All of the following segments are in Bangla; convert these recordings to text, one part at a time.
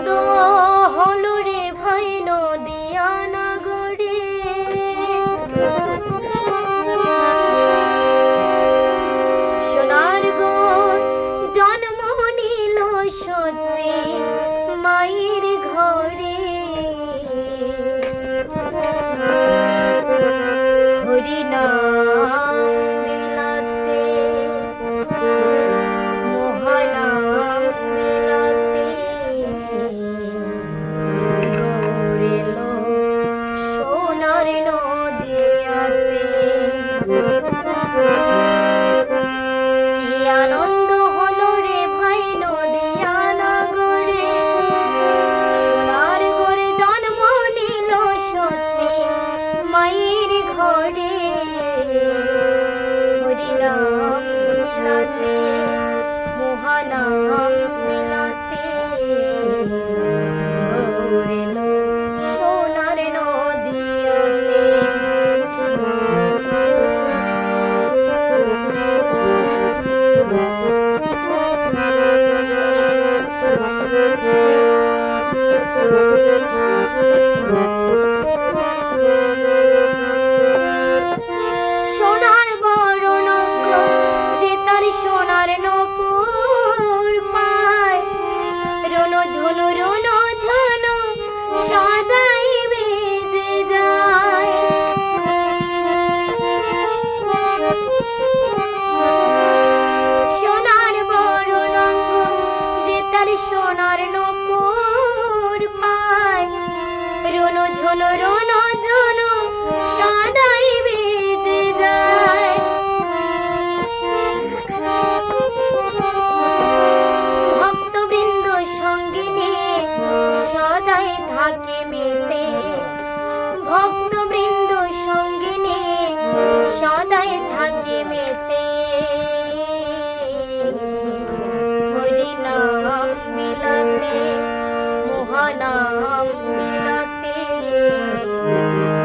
আনন্দ হলো রে ভাই নদিয়া নগরে, সোনার গো জন্ম নিল সত্যি মায়ের ঘরে। হরিনাম বিলাতে মহানাম বিলাতে গৌরেল সোনার নদিয়াতে। কি আনন্দ হলো রে ভাই নদিয়া নগরে, সোনার ঘরে জন্ম নিল সত্যি মায়ের ঘরে। হরিনাম বিলাতে মহানাম বিলাতে গৌরেল সোনার নদিয়াতে। সোনার বড় নৌক যে তার সোনার নপুর পায়, রনো ঝুনু রনো ঝুনু সদাই বেজে যায়। সোনার বড় নৌক যে তার সোনার নপুর পায়, রনো ঝুনু রনো ঝুনু সদাই বেজে যায়। ভক্তবৃন্দ সঙ্গে নিয়ে সদাই থাকে মেতে, ভক্তবৃন্দ সঙ্গে নিয়ে সদাই থাকে মেতে। হরিনাম বিলাতে মহানাম বিলাতে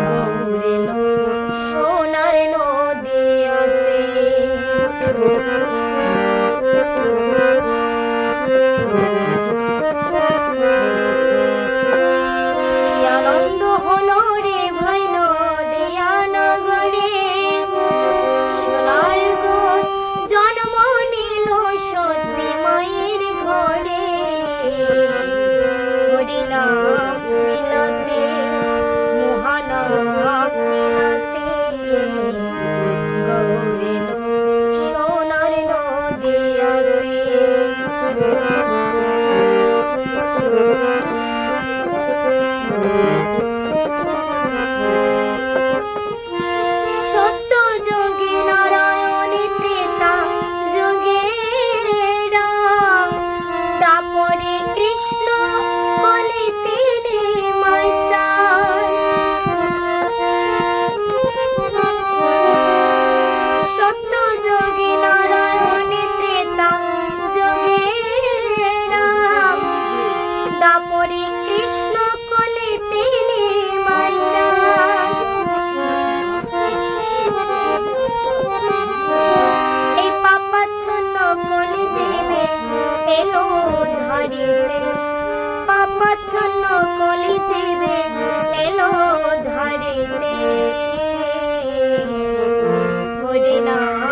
গৌরেল সোনার নদিয়াতে। কি আনন্দ হলো রে ভাই নদিয়া নগরে, সোনার গো জন্ম নিল সত্যি মায়ের ঘরে। হরিনাম বিলাতে মহানাম বিলাতে গৌরেল সোনার নদিয়াতে। সত্য যোগে নারায়ণ ত্রেতা যোগে রাম, দাপরে কৃষ্ণ কলিতে নেমাই চান। সত্য যোগে নারায়ণ ত্রেতা যোগে রাম, দাপরে কৃষ্ণ কলিতে নেমাই চান। এই পাপাচ্ছন্ন কলি জীবে এলো ধারিতে, পাপাচ্ছন্ন কলি জীবে এলো ধারিতে। হরিনাম